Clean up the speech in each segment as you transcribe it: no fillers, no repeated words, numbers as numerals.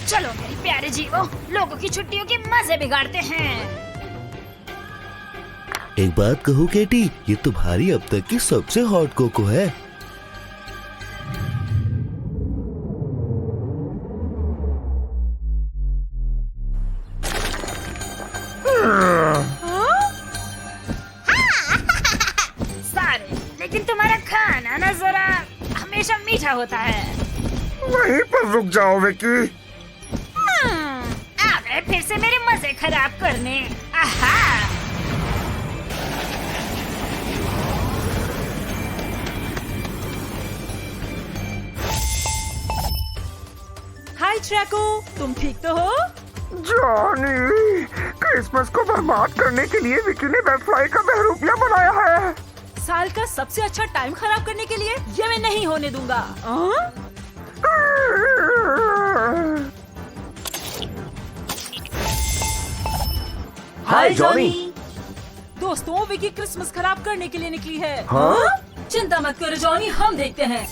चलो मेरी प्यारे जीवो, लोगों की छुट्टियों के मजे बिगाड़ते हैं। एक बात कहूँ केटी, ये तुम्हारी अब तक की सबसे हॉट कोको है। सारे, लेकिन तुम्हारा खाना ना जरा हमेशा मीठा होता है। वहीं पर रुक जाओ विकी। आ गए फिर से मेरे मजे खराब करने। आहा। हाय ट्रैको, तुम ठीक तो हो? जॉनी, क्रिसमस को बर्बाद करने के लिए विकी ने बैटफ्लाई का बहरूपिया बनाया है। साल का सबसे अच्छा टाइम खराब करने के लिए ये मैं नहीं होने दूंगा। हाय जॉनी। दोस्तों, विकी क्रिसमस खराब करने के लिए निकली है। हाँ? चिंता मत करो जॉनी, हम देखते हैं।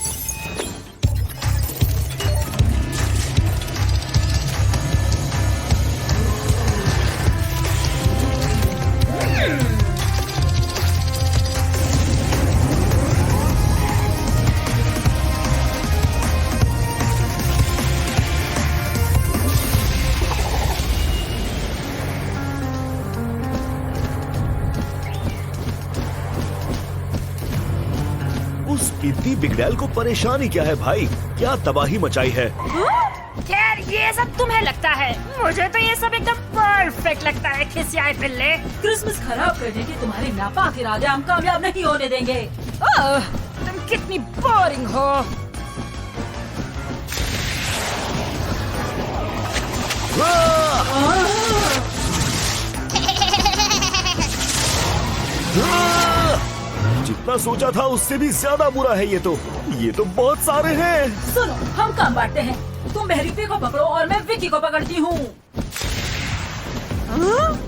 उस पिद्दी बिगड़ैल को परेशानी क्या है भाई? क्या तबाही मचाई है। खैर ये सब तुम्हें लगता है, मुझे तो ये सब एकदम परफेक्ट लगता है। खिसियाए पिल्ले। क्रिसमस खराब करने के तुम्हारे नापाक इरादे हम कामयाब नहीं होने देंगे। तुम कितनी बोरिंग हो। जितना सोचा था उससे भी ज्यादा बुरा है ये तो बहुत सारे हैं। सुनो, हम काम बांटते हैं। तुम बहरीपे को पकड़ो और मैं विकी को पकड़ती हूँ। हाँ?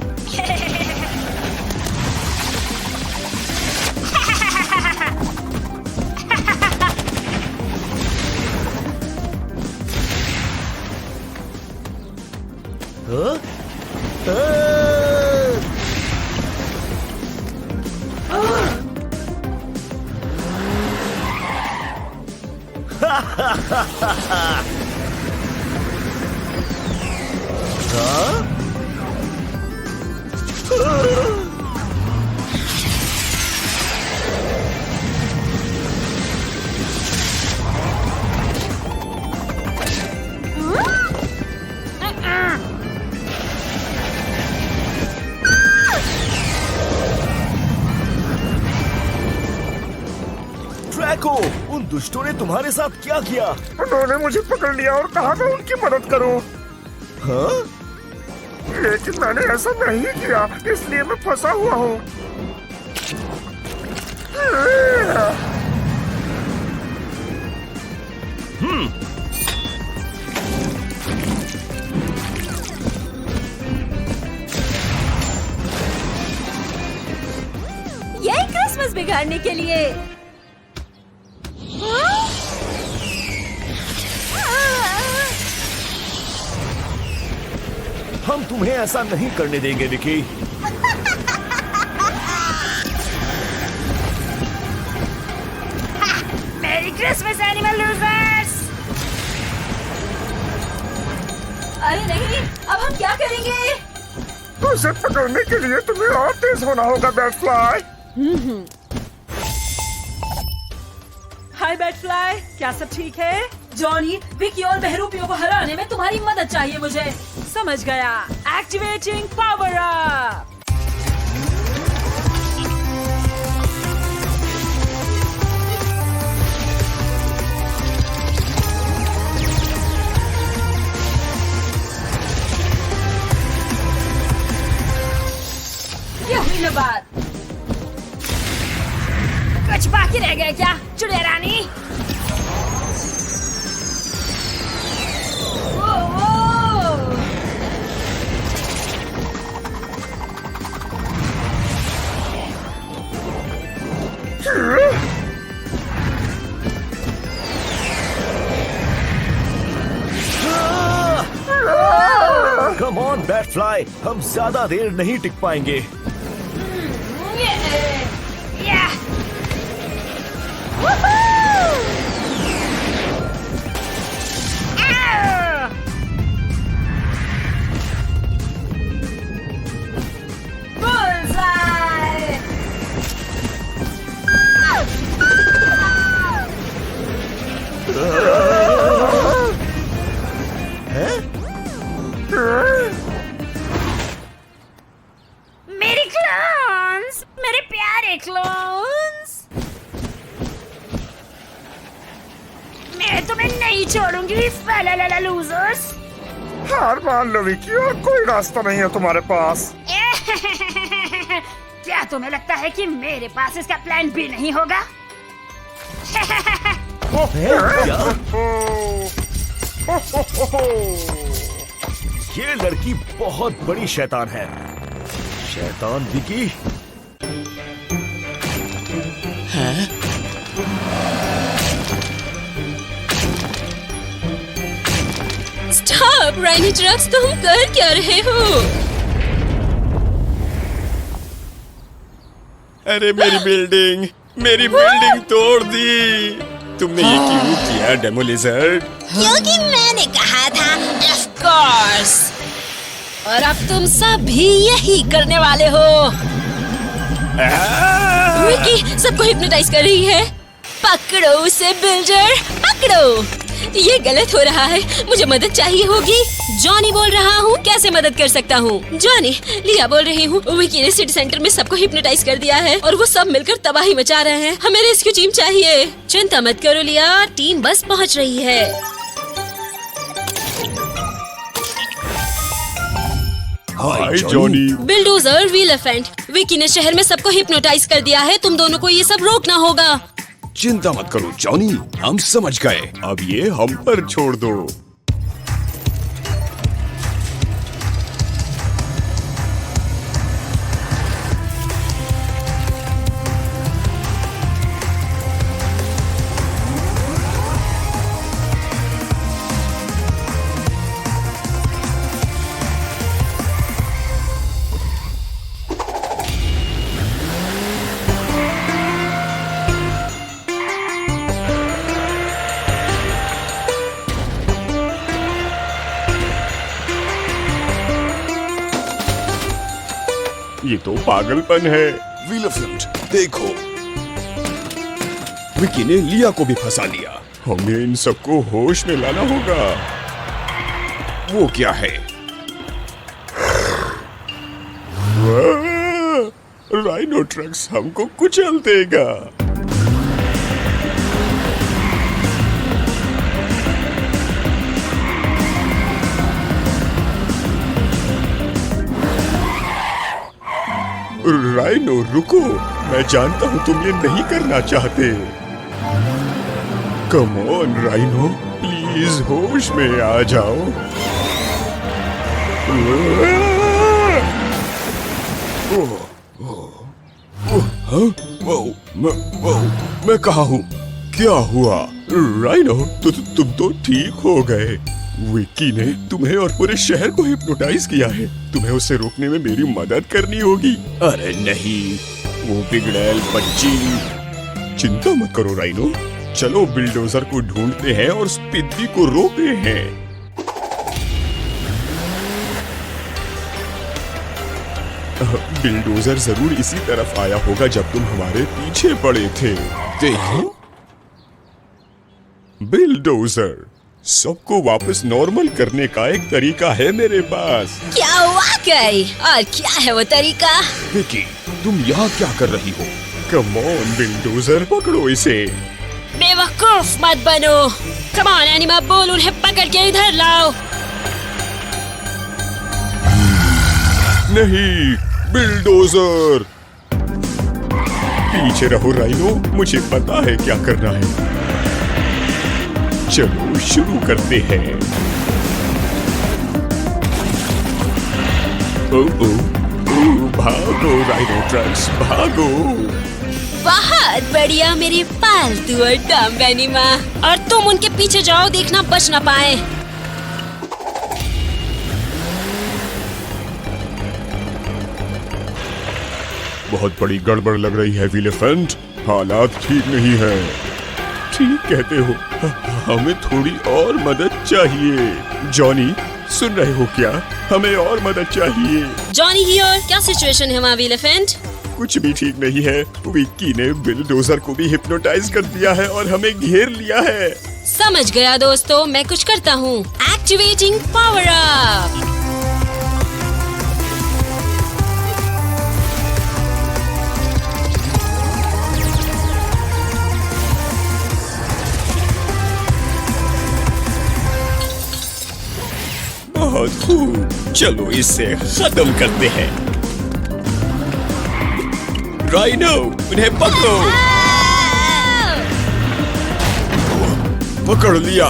ट्रैको, उन दुष्टों ने तुम्हारे साथ क्या किया? उन्होंने मुझे पकड़ लिया और कहा मैं उनकी मदद करूं। हाँ? लेकिन मैंने ऐसा नहीं किया, इसलिए मैं फंसा हुआ हूँ। यही क्रिसमस बिगाड़ने के लिए। हम तुम्हें ऐसा नहीं करने देंगे विकी। मेरी क्रिसमस एनिमल लूजर्स। अरे नहीं, अब हम क्या करेंगे? उसे पकड़ने के लिए तुम्हें और तेज होना होगा बैटफ्लाई। हाय बैटफ्लाई, क्या सब ठीक है? जॉनी, विकी और बहरूपियों को हराने में तुम्हारी मदद चाहिए मुझे। समझ गया। Activating power up. ये हुई ना बात। कुछ बाकी रह गए क्या चुड़ैल रानी? कम ऑन बैटफ्लाई, हम ज्यादा देर नहीं टिक पाएंगे। Yeah. Woohoo! Ow! Bullseye! मेरी क्लोन्स, मेरे प्यारे क्लोन्स, मैं तुम्हें नहीं छोड़ूंगी फेला लूजर्स। हार मान लो विकी, और कोई रास्ता नहीं है तुम्हारे पास। क्या तुम्हें लगता है कि मेरे पास इसका प्लान भी नहीं होगा? क्या? ये लड़की बहुत बड़ी शैतान है। शैतान विकी। स्टॉप राइनोट्रक्स, तुम कर क्या रहे हो? अरे मेरी बिल्डिंग तोड़ दी। तुमने ये क्यों किया डेमोलिजर्ड? क्योंकि मैंने कहा था ऑफ कोर्स, और अब तुम सब भी यही करने वाले हो। विकी सबको हिप्नोटाइज कर रही है। पकड़ो उसे बिल्डर, पकड़ो। ये गलत हो रहा है, मुझे मदद चाहिए होगी। जॉनी बोल रहा हूँ, कैसे मदद कर सकता हूँ? जॉनी, लिया बोल रही हूँ। विकी ने सिटी सेंटर में सबको हिप्नोटाइज कर दिया है और वो सब मिलकर तबाही मचा रहे हैं। हमें रेस्क्यू टीम चाहिए। चिंता मत करो लिया, टीम बस पहुँच रही है। Hi Johnny. Bulldozer, wheel elephant, Vicky ने शहर में सबको हिप्नोटाइज कर दिया है। तुम दोनों को ये सब रोकना होगा। चिंता मत करो जॉनी, हम समझ गए। अब ये हम पर छोड़ दो। ये तो पागलपन है। विलफ्रंट देखो, विकी ने लिया को भी फंसा लिया। हमें इन सबको होश में लाना होगा। वो क्या है? राइनोट्रक्स हमको कुचल देगा। राइनो रुको, मैं जानता हूँ तुम ये नहीं करना चाहते। कम ऑन राइनो, प्लीज होश में आ जाओ। मैं कहाँ हूँ? क्या हुआ? राइनो तुम तो ठीक हो गए। विकी ने तुम्हें और पूरे शहर को हिप्नोटाइज किया है। तुम्हें उसे रोकने में मेरी मदद करनी होगी। अरे नहीं, वो बिगड़ैल बच्ची। चिंता मत करो राइनो, चलो बिल्डोजर को ढूंढते हैं और स्पिद्दी को रोकते हैं। बिल्डोजर जरूर इसी तरफ आया होगा जब तुम हमारे पीछे पड़े थे। देखो, बिल्डोजर, सबको वापस नॉर्मल करने का एक तरीका है मेरे पास। क्या वाकई? और क्या है वो तरीका? विकी, तुम यहाँ क्या कर रही हो? कम ऑन बिल्डोजर, पकड़ो इसे। बेवकूफ मत बनो। कम ऑन एनिमा, बोल उन्हें पकड़ के इधर लाओ। नहीं, बिल्डोजर। पीछे रहो राइनो, मुझे पता है क्या करना है। चलो शुरू करते हैं। भागो राइनोट्रक्स, भागो। बहुत बढ़िया मेरी पालतू और डम एनिमा। और तुम उनके पीछे जाओ, देखना बच ना पाए। बहुत बड़ी गड़बड़ लग रही है विलेफेंट। हालात ठीक नहीं है। ठीक कहते हो, हमें थोड़ी और मदद चाहिए। जॉनी, सुन रहे हो क्या? हमें और मदद चाहिए। जॉनी हियर, क्या सिचुएशन है वहाँ विलेफेंट? कुछ भी ठीक नहीं है। विक्की ने बिलडोजर को भी हिप्नोटाइज कर दिया है और हमें घेर लिया है। समझ गया दोस्तों, मैं कुछ करता हूँ। Activating power up. बहुत खूब, चलो इसे खत्म करते हैं। राइनो, उन्हें पकड़ो। पकड़ लिया।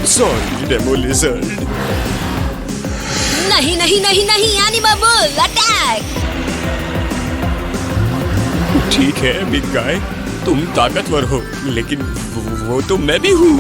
सॉरी डेमोलिजर्ड। नहीं नहीं नहीं नहीं, एनिमल बुल अटैक। ठीक है बिग गाय, तुम ताकतवर हो, लेकिन वो तो मैं भी हूँ।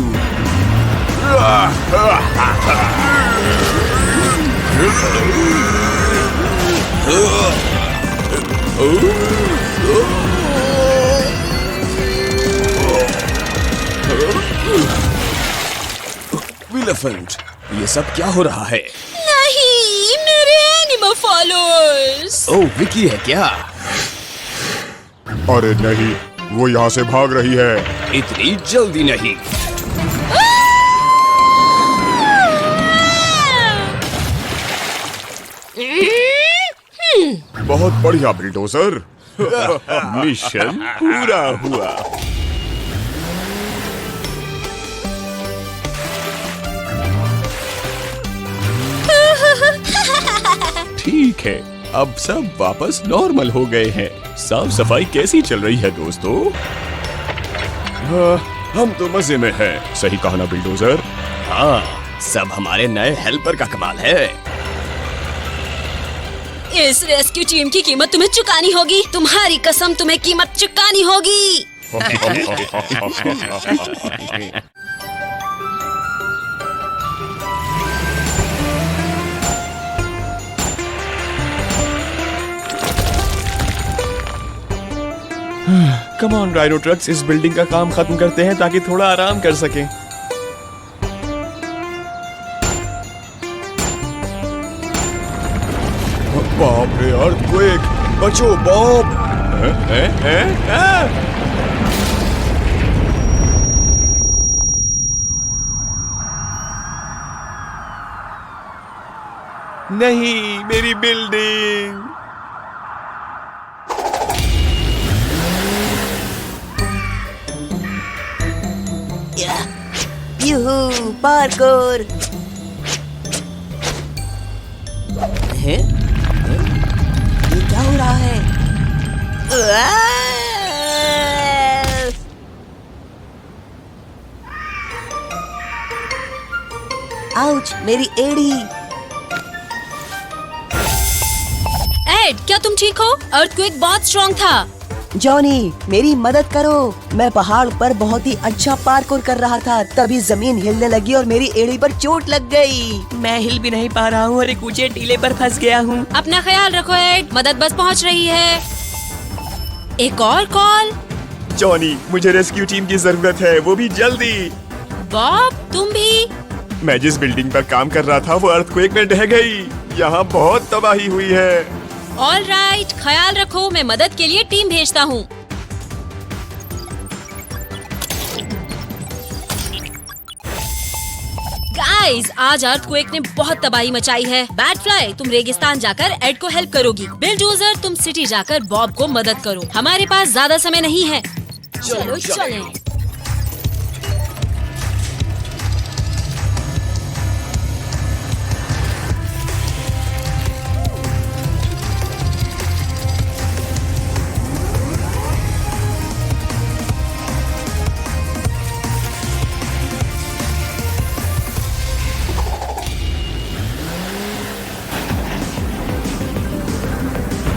विलेफेंट, ये सब क्या हो रहा है? नहीं, मेरे एनिमल फॉलोअर्स। ओह, विकी है क्या? अरे नहीं, वो यहाँ से भाग रही है। इतनी जल्दी नहीं। बहुत बढ़िया बिल्डोजर। मिशन पूरा हुआ। ठीक है, अब सब वापस नॉर्मल हो गए हैं। साफ सफाई कैसी चल रही है दोस्तों? हम तो मजे में हैं। सही कहा ना बिल्डोजर? हाँ, सब हमारे नए हेल्पर का कमाल है। इस रेस्क्यू टीम की कीमत तुम्हें चुकानी होगी। तुम्हारी कसम, तुम्हें कीमत चुकानी होगी। कम ऑन राइनो ट्रक्स, इस बिल्डिंग का काम खत्म करते हैं ताकि थोड़ा आराम कर सकें। बाप रे, अर्थक्वेक! बचो बॉब! नहीं, मेरी बिल्डिंग! यूहू, पार्कोर। है? ये क्या हो रहा है? आउच, मेरी एड़ी। एड, क्या तुम ठीक हो? अर्थक्वेक बहुत स्ट्रॉन्ग था। जॉनी, मेरी मदद करो। मैं पहाड़ पर बहुत ही अच्छा पार्कोर कर रहा था, तभी जमीन हिलने लगी और मेरी एड़ी पर चोट लग गई। मैं हिल भी नहीं पा रहा हूँ और एक ऊंचे टीले पर फंस गया हूँ। अपना ख्याल रखो एड, मदद बस पहुँच रही है। एक और कॉल। जॉनी, मुझे रेस्क्यू टीम की जरूरत है, वो भी जल्दी। बॉब, तुम भी? मैं जिस बिल्डिंग पर काम कर रहा था वो अर्थक्वेक में ढह गई। यहाँ बहुत तबाही हुई है। ऑल राइट, ख्याल रखो, मैं मदद के लिए टीम भेजता हूँ। गाइस, आज अर्थक्वेक ने बहुत तबाही मचाई है। बैटफ्लाई, तुम रेगिस्तान जाकर एड को हेल्प करोगी। बिलडोजर, तुम सिटी जाकर बॉब को मदद करो। हमारे पास ज्यादा समय नहीं है। चलो चलें।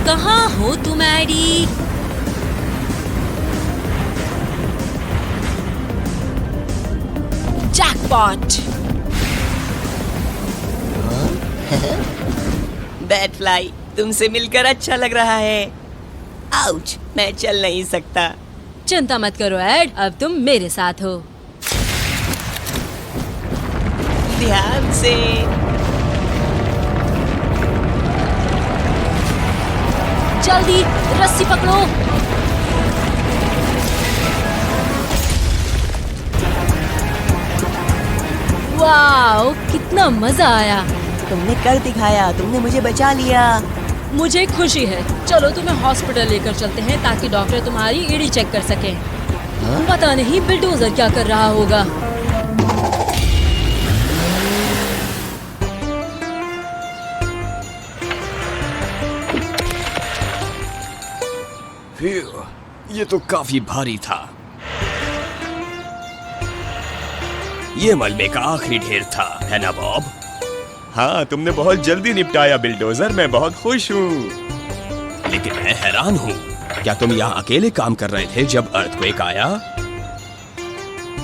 कहाँ हो तुम एडी? जैकपॉट। बैटफ्लाई, तुमसे मिलकर अच्छा लग रहा है। आउच, मैं चल नहीं सकता। चिंता मत करो एड, अब तुम मेरे साथ हो। ध्यान से। जल्दी रस्सी पकड़ो। वाओ, कितना मजा आया। तुमने कर दिखाया, तुमने मुझे बचा लिया। मुझे खुशी है। चलो तुम्हें हॉस्पिटल लेकर चलते हैं ताकि डॉक्टर तुम्हारी एड़ी चेक कर सके। पता नहीं बिल्डोजर क्या कर रहा होगा। ये तो काफी भारी था। ये मलबे का आखिरी ढेर था, है ना बॉब? हाँ, तुमने बहुत जल्दी निपटाया बिल्डोजर, मैं बहुत खुश हूँ। लेकिन मैं हैरान हूँ, क्या तुम यहाँ अकेले काम कर रहे थे जब अर्थक्वेक आया?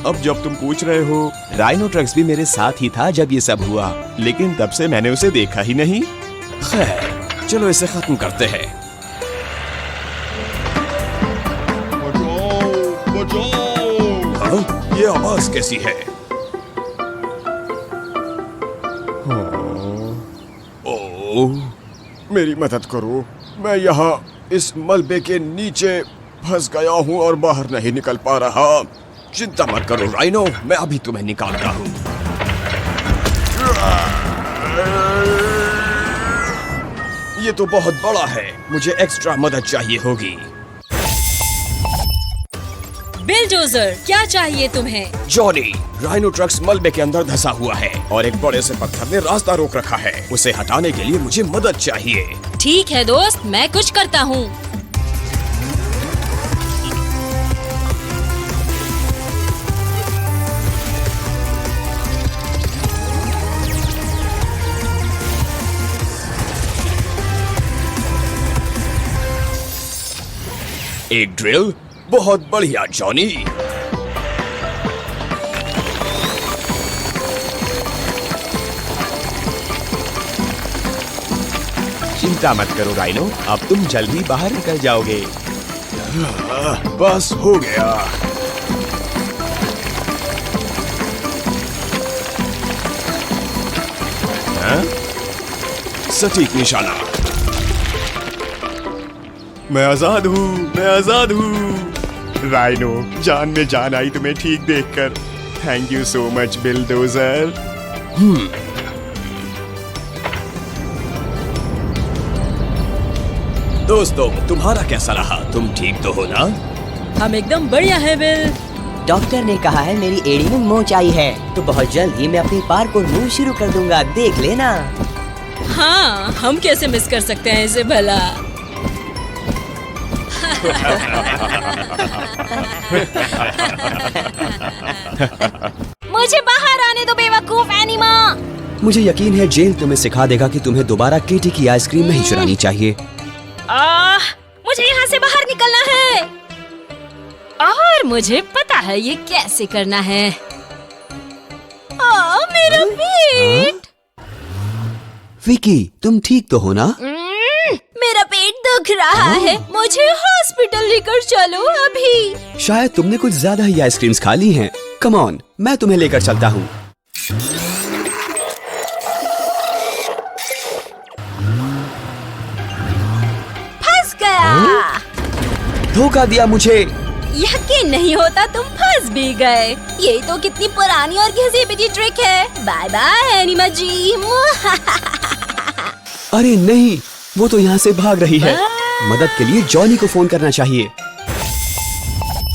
अब जब तुम पूछ रहे हो, राइनो ट्रक्स भी मेरे साथ ही था जब ये सब हुआ, लेकिन तब से मैंने उसे देखा ही नहीं। खैर, चलो इसे खत्म करते हैं। हाँ, ये आवाज कैसी है? ओह, मेरी मदद करो। मैं यहाँ इस मलबे के नीचे फंस गया हूँ और बाहर नहीं निकल पा रहा। चिंता मत करो राइनो, मैं अभी तुम्हें निकालता हूँ। ये तो बहुत बड़ा है, मुझे एक्स्ट्रा मदद चाहिए होगी। बिल्डोजर, क्या चाहिए तुम्हें? जॉनी, राइनो ट्रक्स मलबे के अंदर धंसा हुआ है और एक बड़े से पत्थर ने रास्ता रोक रखा है। उसे हटाने के लिए मुझे मदद चाहिए। ठीक है दोस्त, मैं कुछ करता हूँ। एक ड्रिल? बहुत बढ़िया जॉनी। चिंता मत करो राइनो, अब तुम जल्दी बाहर निकल जाओगे। बस हो गया। हाँ? सटीक निशाना। मैं आजाद हूँ, मैं आजाद हूँ। राइनो, जान में जान आई तुम्हें ठीक देखकर। Thank you so much bulldozer. दोस्तों, तुम्हारा कैसा रहा? तुम ठीक तो हो ना? हम एकदम बढ़िया है बिल। डॉक्टर ने कहा है मेरी एड़ी में मोच आई है, तो बहुत जल्द ही मैं अपनी पार्कोर मूव शुरू कर दूंगा, देख लेना। हाँ, हम कैसे मिस कर सकते हैं इसे भला। मुझे बाहर आने दो बेवकूफ एनिमा। मुझे यकीन है जेल तुम्हें सिखा देगा कि तुम्हें दोबारा केटी की आइसक्रीम नहीं चुरानी चाहिए। मुझे यहाँ से बाहर निकलना है और मुझे पता है ये कैसे करना है। मेरा पेट। विकी, तुम ठीक तो हो ना? मेरा पेट दुख रहा है, मुझे हॉस्पिटल लेकर चलो अभी। शायद तुमने कुछ ज्यादा ही आइसक्रीम्स खा ली हैं। कम ऑन, मैं तुम्हें लेकर चलता हूँ। फंस गया। धोखा दिया मुझे। यकीन नहीं होता तुम फंस भी गए। ये तो कितनी पुरानी और घिसी पिटी ट्रिक है। बाय बाय एनिमा जी। अरे नहीं, वो तो यहाँ से भाग रही है। मदद के लिए जॉनी को फोन करना चाहिए।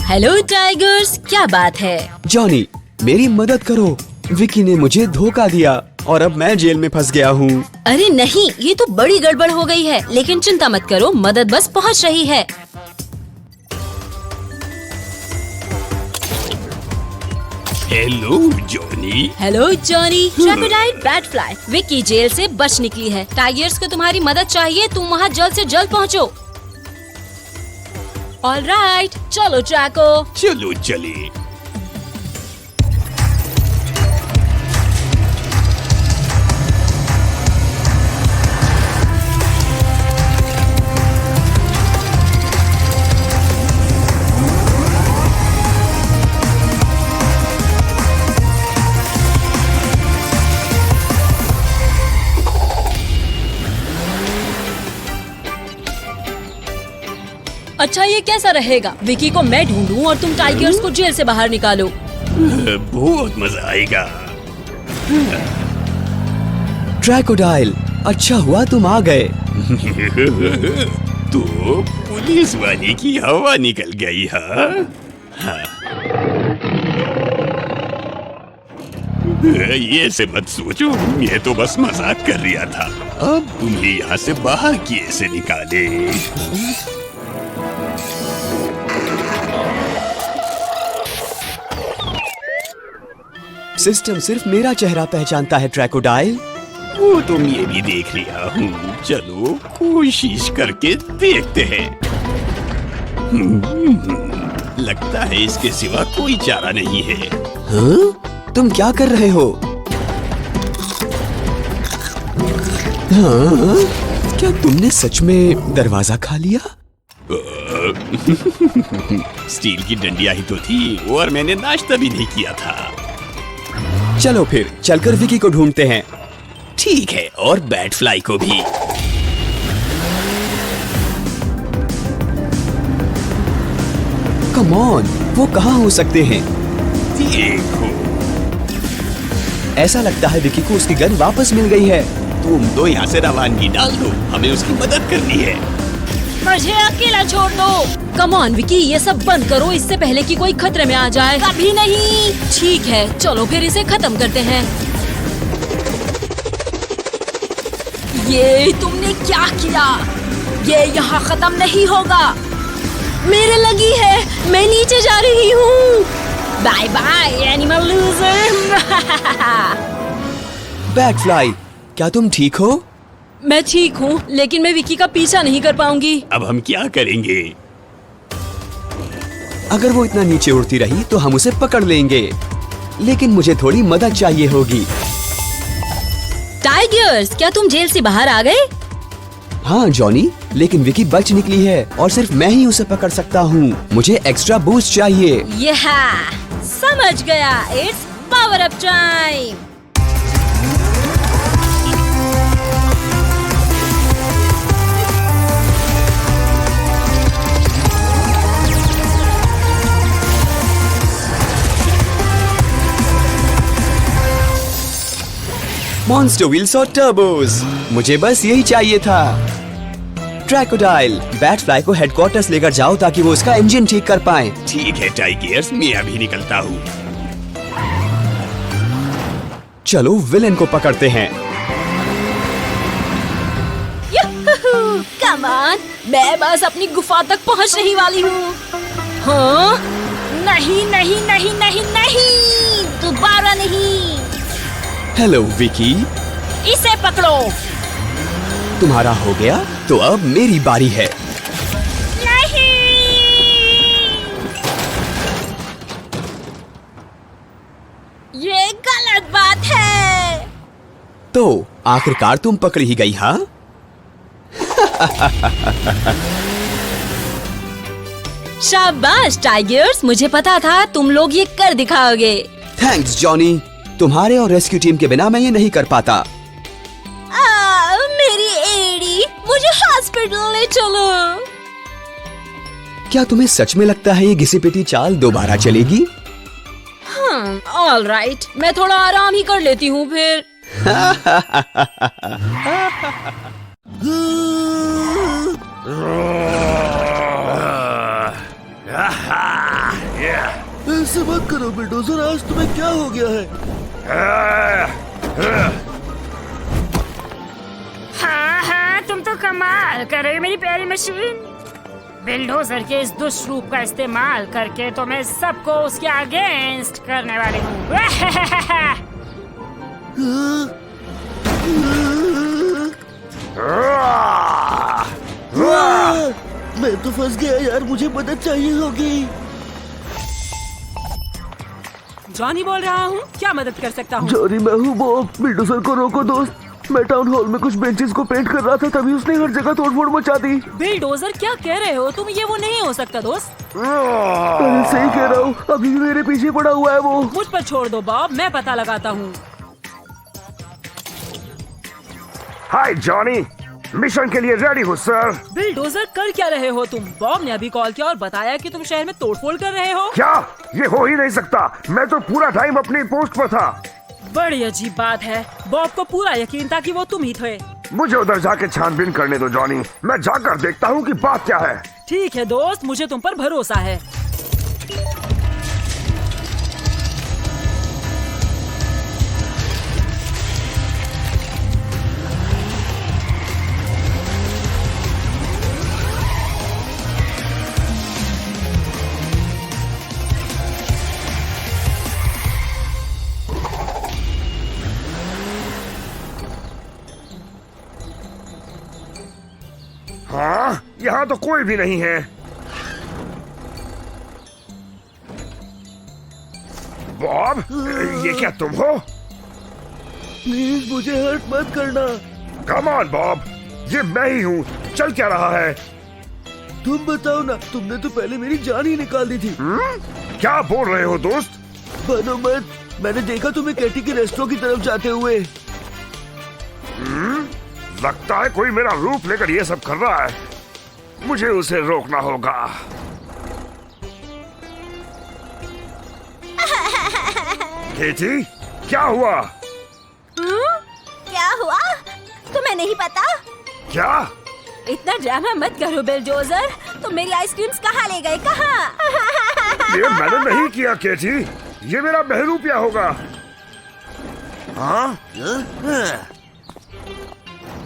हेलो टाइगर्स, क्या बात है? जॉनी, मेरी मदद करो। विकी ने मुझे धोखा दिया और अब मैं जेल में फंस गया हूँ। अरे नहीं, ये तो बड़ी गड़बड़ हो गई है, लेकिन चिंता मत करो, मदद बस पहुँच रही है। Hello Johnny. Hello Johnny. ट्रैपेडाइट बैटफ्लाई, विकी जेल से बच निकली है। टाइगर्स को तुम्हारी मदद चाहिए, तुम वहाँ जल्द से जल्द पहुँचो। ऑलराइट, चलो ट्रैको। चलो चलिए। अच्छा ये कैसा रहेगा? विकी को मैं ढूंढूं और तुम टाइगर्स को जेल से बाहर निकालो। बहुत मजा आएगा। क्रैकोडाइल, अच्छा हुआ तुम आ गए। तो पुलिस वाले की हवा निकल गई हाँ? ये से मत सोचो, मैं तो बस मजाक कर रहा था। अब तुम्हें यहाँ से बाहर कैसे निकाले? सिस्टम सिर्फ मेरा चेहरा पहचानता है क्रैकोडाइल। वो तो मैं भी देख रहा हूँ। चलो कोशिश करके देखते हैं। लगता है इसके सिवा कोई चारा नहीं है। हाँ? तुम क्या कर रहे हो? हाँ? क्या तुमने सच में दरवाजा खा लिया? स्टील की डंडियां ही तो थी और मैंने नाश्ता भी नहीं किया था। चलो फिर चलकर विकी को ढूंढते हैं। ठीक है, और बैट फ्लाई को भी। कम ऑन, वो कहाँ हो सकते हैं? देखो, ऐसा लगता है विकी को उसकी गन वापस मिल गई है। तुम तो यहाँ से रवानगी डाल दो, हमें उसकी मदद करनी है। मुझे अकेला छोड़ दो। कम ऑन विकी, ये सब बंद करो इससे पहले कि कोई खतरे में आ जाए। कभी नहीं। ठीक है, चलो फिर इसे खत्म करते हैं। ये तुमने क्या किया? ये यहाँ खत्म नहीं होगा। मेरे लगी है, मैं नीचे जा रही हूँ। Bye bye animal loser. Batfly, क्या तुम ठीक हो? मैं ठीक हूँ, लेकिन मैं विकी का पीछा नहीं कर पाऊंगी। अब हम क्या करेंगे? अगर वो इतना नीचे उड़ती रही तो हम उसे पकड़ लेंगे, लेकिन मुझे थोड़ी मदद चाहिए होगी। टाइगर्स, क्या तुम जेल से बाहर आ गए? हाँ जॉनी, लेकिन विकी बच निकली है और सिर्फ मैं ही उसे पकड़ सकता हूँ। मुझे एक्स्ट्रा बूस्ट चाहिए। समझ गया। It's power up time. Monster wheels और टर्बोस, मुझे बस यही चाहिए था। क्रैकोडाइल, बैटफ्लाई को हेडक्वार्टर्स लेकर जाओ ताकि वो उसका इंजन ठीक कर पाए। ठीक है टाइगर्स, मैं अभी निकलता हूँ। चलो विलेन को पकड़ते हैं। कम ऑन, मैं बस अपनी गुफा तक पहुँचने वाली हूँ। हाँ? नहीं नहीं नहीं नहीं नहीं, दोबारा नहीं। हेलो विकी, इसे पकड़ो। तुम्हारा हो गया, तो अब मेरी बारी है। नहीं। ये गलत बात है। तो आखिरकार तुम पकड़ ही गई, हाँ? शाबाश टाइगर्स, मुझे पता था तुम लोग ये कर दिखाओगे। थैंक्स जॉनी, तुम्हारे और रेस्क्यू टीम के बिना मैं ये नहीं कर पाता। मेरी एड़ी, मुझे हॉस्पिटल ले चलो। क्या तुम्हें सच में लगता है ये घिसी पिटी चाल दोबारा चलेगी? ऑल राइट, मैं थोड़ा आराम ही कर लेती हूँ फिर। ऐसे मत करो बिल्डोजर, आज तुम्हें क्या हो गया है? हाँ हाँ, तुम तो कमाल कर रहे हो मेरी प्यारी मशीन। बिल्डोजर के इस दुष्ट रूप का इस्तेमाल करके तो मैं सबको उसके अगेंस्ट करने वाली हूँ। मैं तो फंस गया यार, मुझे मदद चाहिए होगी। जॉनी बोल रहा हूँ, क्या मदद कर सकता हूँ? जॉनी मैं हूँ बॉब, बिल्डोजर को रोको दोस्त। मैं टाउन हॉल में कुछ बेंचेस को पेंट कर रहा था, तभी उसने हर जगह तोड़फोड़ मचा दी। बिलडोजर क्या कह रहे हो तुम? ये वो नहीं हो सकता दोस्त। अरे सही कह रहा हूँ, अभी भी मेरे पीछे पड़ा हुआ है वो। मुझ पर छोड़ दो बॉब, मैं पता लगाता हूँ। हाय जॉनी, मिशन के लिए रेडी हूँ सर। बिलडोजर कर क्या रहे हो तुम? बॉब ने अभी कॉल किया और बताया कि तुम शहर में तोड़फोड़ कर रहे हो। क्या? ये हो ही नहीं सकता, मैं तो पूरा टाइम अपनी पोस्ट पर था। बड़ी अजीब बात है। बॉब को पूरा यकीन था कि वो तुम ही थे। मुझे उधर जाके छानबीन करने दो जॉनी, मैं जाकर देखता हूँ कि बात क्या है। ठीक है दोस्त, मुझे तुम पर भरोसा है। हाँ, यहाँ तो कोई भी नहीं है। बॉब, ये क्या तुम हो? प्लीज मुझे हर्ट मत करना। कम ऑन बॉब, ये मैं ही हूँ। चल क्या रहा है? तुम बताओ ना, तुमने तो पहले मेरी जान ही निकाल दी थी। क्या बोल रहे हो दोस्त? बनो मत, मैंने देखा तुम्हें कैटी के रेस्टोरेंट की तरफ जाते हुए। लगता है कोई मेरा रूप लेकर ये सब कर रहा है। मुझे उसे रोकना होगा। केटी, क्या हुआ? क्या हुआ? तुम्हें नहीं पता? क्या? इतना ड्रामा मत करो बिलडोजर। तुम मेरी आइसक्रीम्स कहाँ ले गए? कहाँ? ये मैंने नहीं किया केटी, ये मेरा बहरूपिया होगा। हाँ?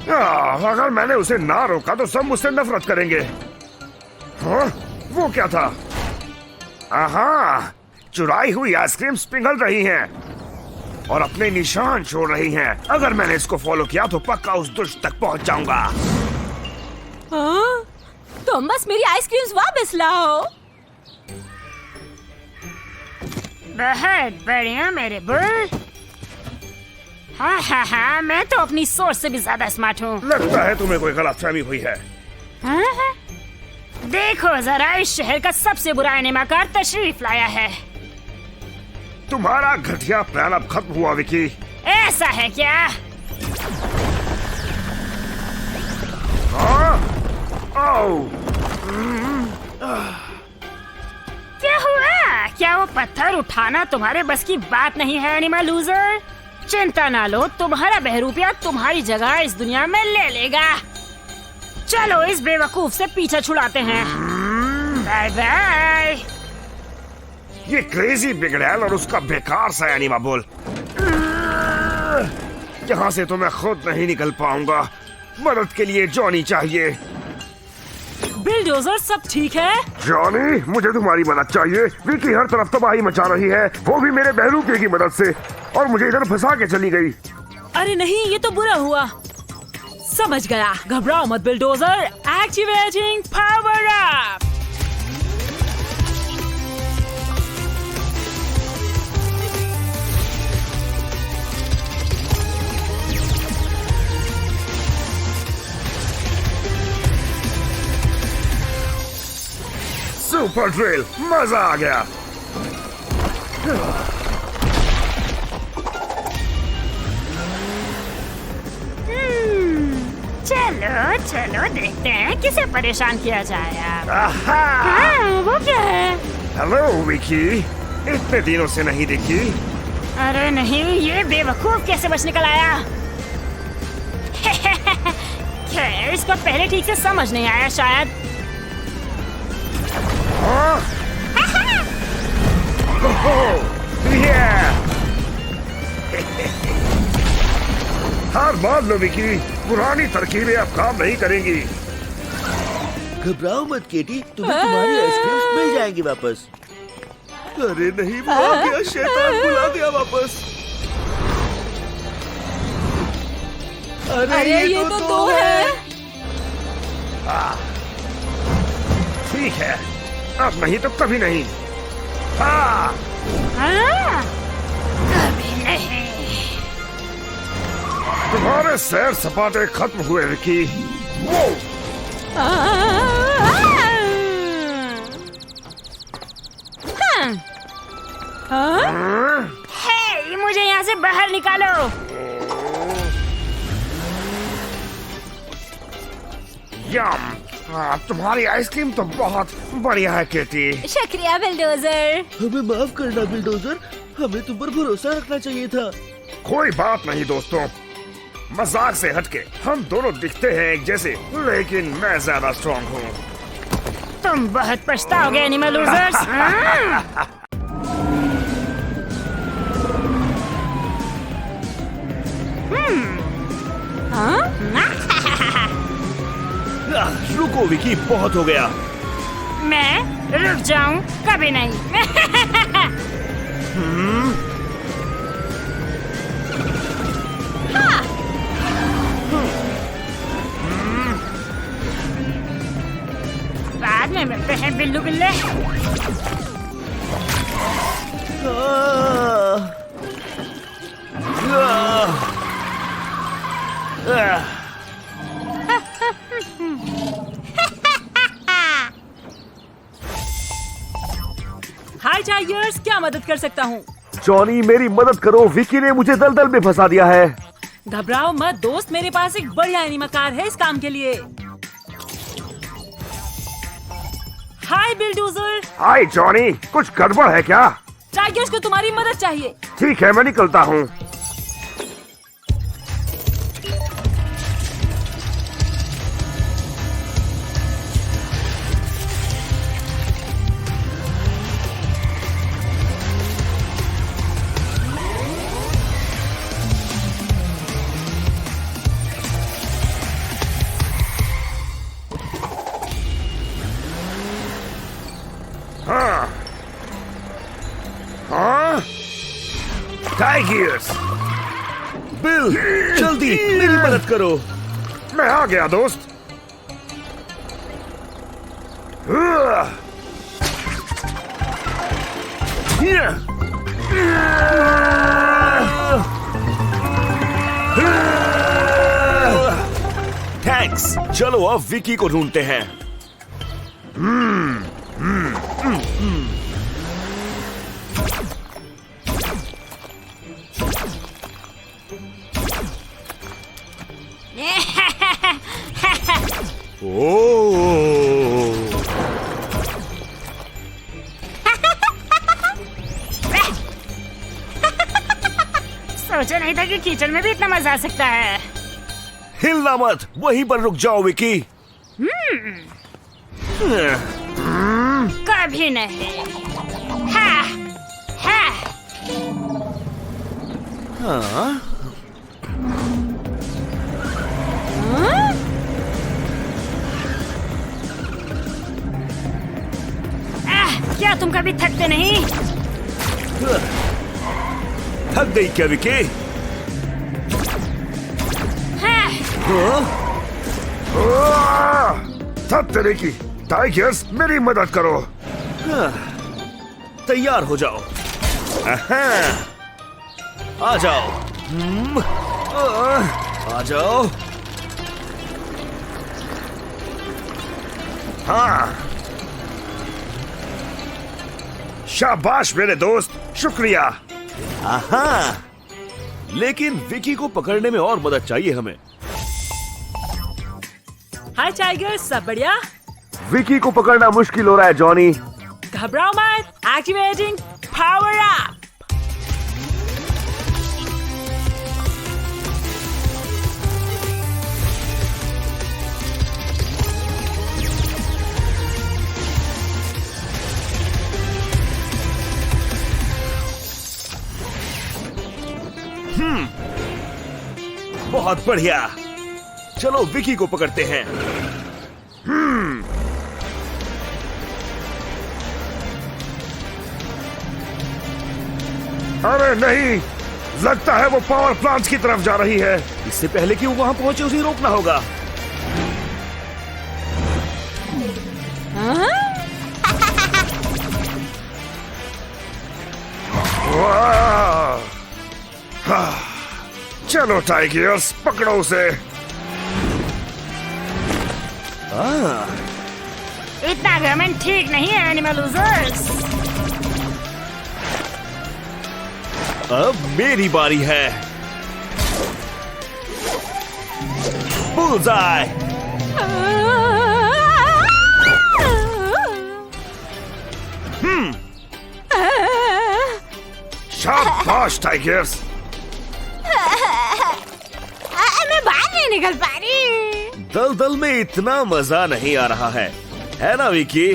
अगर मैंने उसे ना रोका तो सब मुझसे नफरत करेंगे। हाँ? वो क्या था? आहा, चुराई हुई आइसक्रीम्स पिघल रही हैं और अपने निशान छोड़ रही हैं। अगर मैंने इसको फॉलो किया तो पक्का उस दुष्ट तक पहुंच जाऊंगा। हाँ? तुम बस मेरी आइसक्रीम्स वापस लाओ। बहुत बढ़िया मेरे बुल। हाँ हाँ हाँ, मैं तो अपनी सोच से भी ज्यादा स्मार्ट हूँ। लगता है तुम्हें कोई गलतफहमी हुई है। हाँ? देखो जरा, इस शहर का सबसे बुरा एनिमाकार तशरीफ लाया है। तुम्हारा घटिया प्लान अब खत्म हुआ विकी। ऐसा है क्या? हाँ? आओ। क्या हुआ? क्या वो पत्थर उठाना तुम्हारे बस की बात नहीं है एनिमल लूजर? चिंता ना लो, तुम्हारा बहरूपिया तुम्हारी जगह इस दुनिया में ले लेगा। चलो इस बेवकूफ से पीछा छुड़ाते हैं। Bye bye. ये क्रेजी बिगड़ैल और उसका बेकार सा एनिमा बोल। यहाँ से तो मैं खुद नहीं निकल पाऊंगा। मदद के लिए जॉनी चाहिए। बिलडोजर सब ठीक है? जॉनी, मुझे तुम्हारी मदद चाहिए। विकी हर तरफ तबाही मचा रही है, वो भी मेरे बहरूपिये की मदद से, और मुझे इधर फंसा के चली गई। अरे नहीं, ये तो बुरा हुआ। समझ गया, घबराओ मत bulldozer. Activating power up. Super drill, मजा आ गया। चलो चलो देखते हैं किसे परेशान किया जाए अब। आहा! हाँ, वो क्या है? हेलो विकी, इतने दिनों से नहीं दिखी। अरे नहीं, ये बेवकूफ कैसे बच निकल आया? खैर, इसको पहले ठीक से समझ नहीं आया शायद। हाँ? ओहो, yeah! हार मान लो विकी, पुरानी तरकीबें अब काम नहीं करेंगी। घबराओ मत केटी, तुम्हें तुम्हारी आइसक्रीम्स मिल जाएंगी वापस। अरे नहीं, वो आ गया, शैतान बुला गया वापस। अरे ये तो दो है। ठीक है, अब नहीं तो कभी नहीं। हाँ! हाँ? कभी नहीं। तुम्हारे सैर सपाटे खत्म हुए विकी। वो! हाँ? हे, मुझे यहाँ से बाहर निकालो। यम। तुम्हारी आइसक्रीम तो बहुत बढ़िया है केटी। शुक्रिया बिल्डोजर। हमें माफ करना बिल्डोजर, हमें तुम पर भरोसा रखना चाहिए था। कोई बात नहीं दोस्तों, मजाक से हटके हम दोनों दिखते हैं एक जैसे, लेकिन मैं ज्यादा स्ट्रॉन्ग हूँ। तुम बहुत पछताओगे एनिमल लूजर्स। रुको विकी, बहुत हो गया। मैं रुक जाऊं कभी नहीं। बाद में मिलते हैं बिल्लू बिल्ले। हाय टाइगर्स, क्या मदद कर सकता हूँ? जॉनी मेरी मदद करो, विकी ने मुझे दलदल में फंसा दिया है। घबराओ मत दोस्त, मेरे पास एक बढ़िया एनिमा कार है इस काम के लिए। हाय बिल्डोजर। हाय जॉनी, कुछ गड़बड़ है क्या? टाइगर्स को तुम्हारी मदद चाहिए। ठीक है, मैं निकलता हूँ। टाइगर्स, बिल जल्दी मेरी मदद करो। मैं आ गया दोस्त। थैंक्स, चलो अब विकी को ढूंढते हैं। ओह, सोचा नहीं था कि कीचड़ में भी इतना मजा आ सकता है। हिलना मत, वहीं पर रुक जाओ विकी। कभी नहीं। हा, हा। हाँ? क्या तुम कभी थकते नहीं? थक गई क्या विकी? थक तेरे की। टाइगर्स, मेरी मदद करो। तैयार हो जाओ। आ जाओ। आ जाओ। हाँ, शाबाश मेरे दोस्त, शुक्रिया। आहा, लेकिन विकी को पकड़ने में और मदद चाहिए हमें। हाय टाइगर्स, सब बढ़िया? विकी को पकड़ना मुश्किल हो रहा है जॉनी। घबराओ मत, एक्टिवेटिंग पावर अप। बहुत बढ़िया, चलो विकी को पकड़ते हैं। अरे नहीं, लगता है वो पावर प्लांट की तरफ जा रही है। इससे पहले कि वो वहां पहुंचे उसे रोकना होगा। वाह! चलो टाइगर्स, पकड़ो उसे। इतना घमंड ठीक नहीं है एनिमल लूजर्स। अब मेरी बारी है। बुलजाई। शाबाश टाइगर्स। मैं बाहर नहीं निकल पा रही। दलदल में इतना मजा नहीं आ रहा है ना विकी?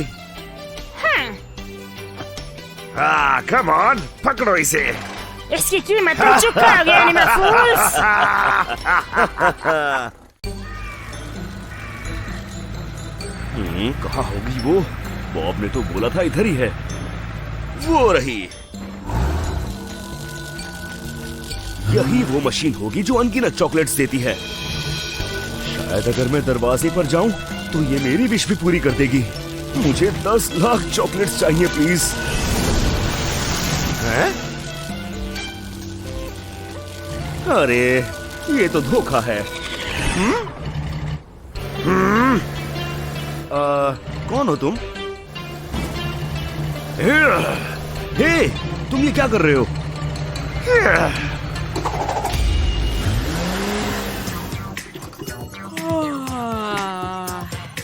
हाँ, कम ऑन, पकड़ो इसे। इसकी कीमत तो चुकाओगे एनिमल फूल्स। कहाँ होगी वो? बॉब ने तो बोला था इधर ही है। वो रही। यही वो मशीन होगी जो अनगिनत चॉकलेट्स देती है। शायद अगर मैं दरवाजे पर जाऊं तो ये मेरी विश भी पूरी कर देगी। मुझे 10 लाख चॉकलेट्स चाहिए प्लीज। हैं? अरे ये तो धोखा है। कौन हो तुम? हे, तुम ये क्या कर रहे हो?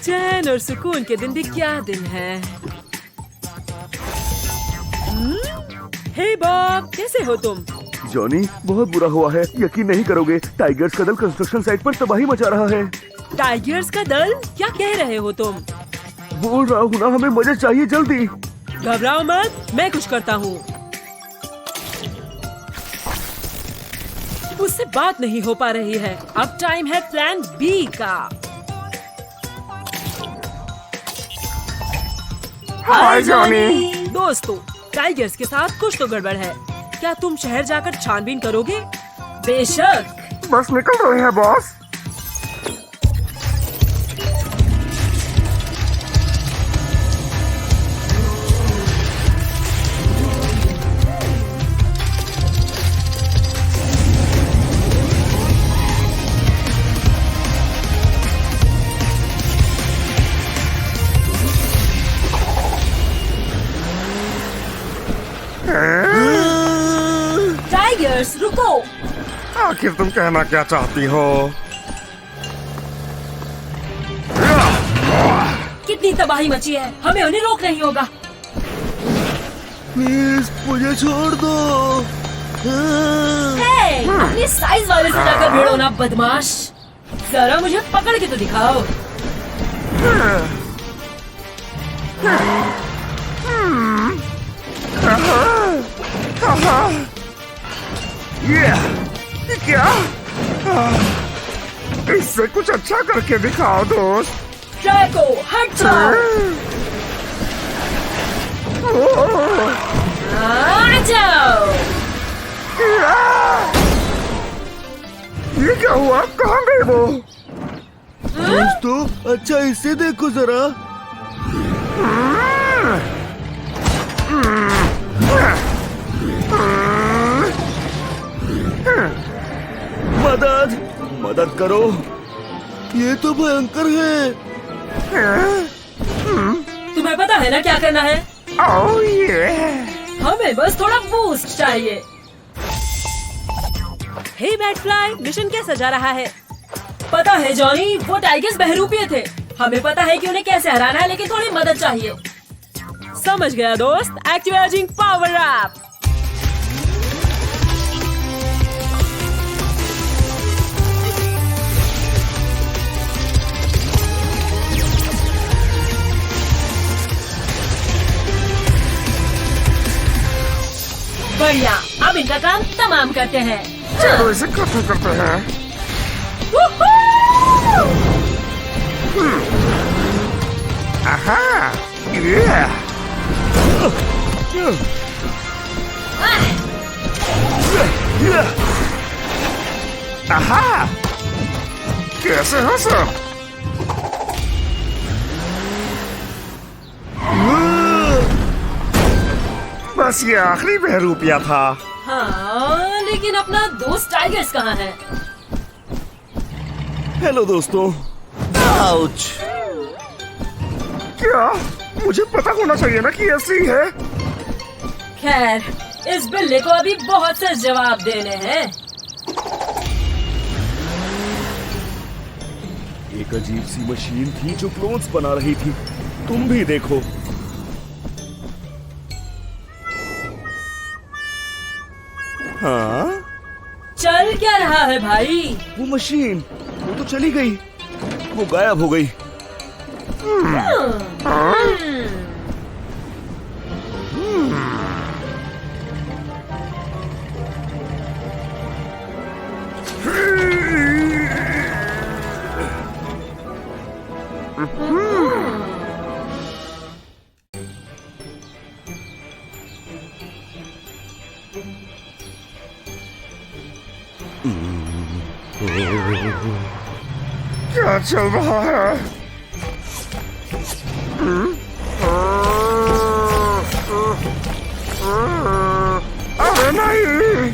चैन और सुकून के दिन भी क्या दिन है। हे बॉब, कैसे हो तुम? जॉनी, बहुत बुरा हुआ है, यकीन नहीं करोगे। टाइगर्स का दल कंस्ट्रक्शन साइट पर तबाही मचा रहा है। टाइगर्स का दल? क्या कह रहे हो तुम? बोल रहा हूँ ना, हमें मदद चाहिए जल्दी। घबराओ मत, मैं कुछ करता हूँ। उससे बात नहीं हो पा रही है। अब टाइम है प्लान बी का। हाय जॉनी। दोस्तों, टाइगर्स के साथ कुछ तो गड़बड़ है। क्या तुम शहर जाकर छानबीन करोगे? बेशक। बस निकल रहे हैं बॉस। टाइगर्स रुको। आखिर तुम कहना क्या चाहती हो? कितनी तबाही मची है, हमें उन्हें रोक नहीं होगा। प्लीज मुझे छोड़ दो। हे, अपने साइज वाले से जाकर भिड़ो ना बदमाश। जरा मुझे पकड़ के तो दिखाओ। ये क्या? इससे कुछ अच्छा करके दिखाओ दोस्त। ट्रैको, हट जाओ। आ जाओ। ये क्या हुआ? कहाँ गए वो? दोस्तों, अच्छा इसे देखो जरा। मदद मदद करो, ये तो भयंकर है। तुम्हें पता है ना क्या करना है? ओह ये। हमें बस थोड़ा बूस्ट चाहिए। हे बैटफ्लाई, मिशन कैसा जा रहा है? पता है जॉनी, वो टाइगर्स बहरूपिये थे। हमें पता है कि उन्हें कैसे हराना है, लेकिन थोड़ी मदद चाहिए। समझ गया दोस्त। Activating power up. बढ़िया, अब इनका काम तमाम करते हैं। चलो इसे खत्म करते हैं। आहा, ये। आहा, कैसे हो सब? बस ये आखिरी बहरूपिया था। हाँ, लेकिन अपना दोस्त टाइगर्स कहाँ है? हेलो दोस्तों। आउच। क्या? मुझे पता होना चाहिए ना कि ऐसी है। खैर, इस बिल्ली को अभी बहुत से जवाब देने हैं। एक अजीब सी मशीन थी जो क्लोन्स बना रही थी। तुम भी देखो। हाँ, चल क्या रहा है भाई? वो मशीन, वो तो चली गई, वो गायब हो गई। क्या चल रहा है? अरे नहीं!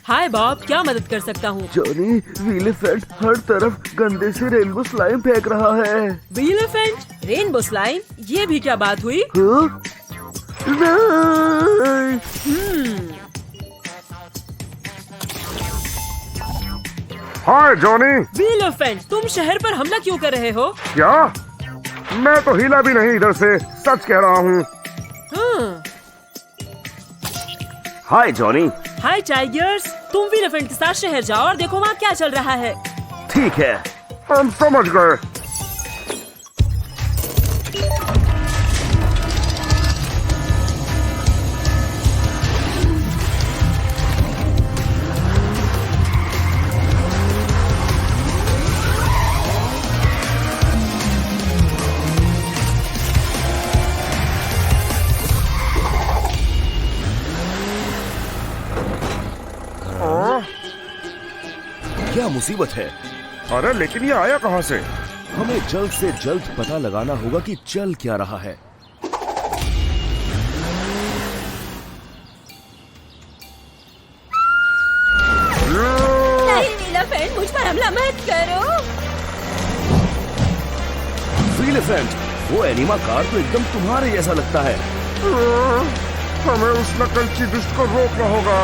हाय बॉब, क्या मदद कर सकता हूँ? जॉनी, एलिफेंट हर तरफ गंदे से रेनबो स्लाइम फेंक रहा है। एलिफेंट, रेनबो स्लाइम, ये भी क्या बात हुई? हाँ? नहीं! हाय जॉनी, एलिफेंट, तुम शहर पर हमला क्यों कर रहे हो? क्या? मैं तो हिला भी नहीं इधर से, सच कह रहा हूँ। हाय जॉनी। हाय टाइगर्स, तुम एलिफेंट के साथ शहर जाओ और देखो वहाँ क्या चल रहा है। ठीक है। हम समझ गए। क्या मुसीबत है? अरे लेकिन ये आया कहाँ से? हमें जल्द से जल्द पता लगाना होगा कि चल क्या रहा है। नहीं एलिफेंट, मुझ पर हमला मत करो। एलिफेंट, वो एनिमा कार तो एकदम तुम्हारे जैसा लगता है। हमें उस नकलची दुष्ट को रोकना होगा।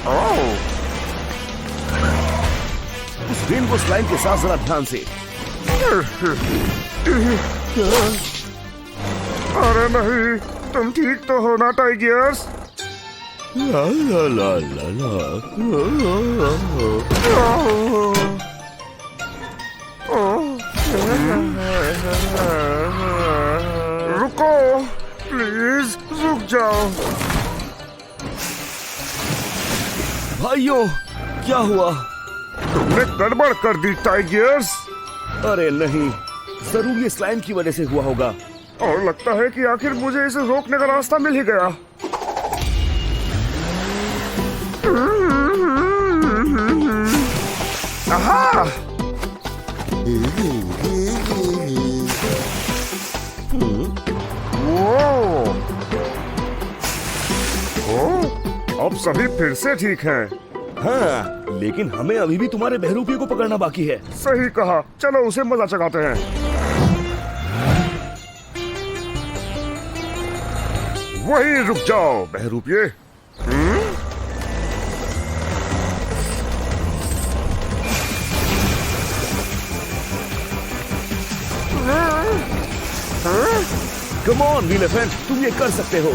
ओह, उस रेनबो स्लाइम के साथ जरा ध्यान से। अरे नहीं, तुम ठीक तो हो ना टाइगर्स? ला ला ला ला ला। रुको, प्लीज रुक जाओ। भाइयों, क्या हुआ? तुमने गड़बड़ कर दी टाइगर्स। अरे नहीं, जरूर ये स्लाइम की वजह से हुआ होगा। और लगता है कि आखिर मुझे इसे रोकने का रास्ता मिल ही गया। आहा! अब सभी फिर से ठीक हैं। हाँ, लेकिन हमें अभी भी तुम्हारे बहरूपियों को पकड़ना बाकी है। सही कहा, चलो उसे मजा चखाते हैं। वहीं रुक जाओ बहरूपिये। कम ऑन एलिफेंट, तुम ये कर सकते हो।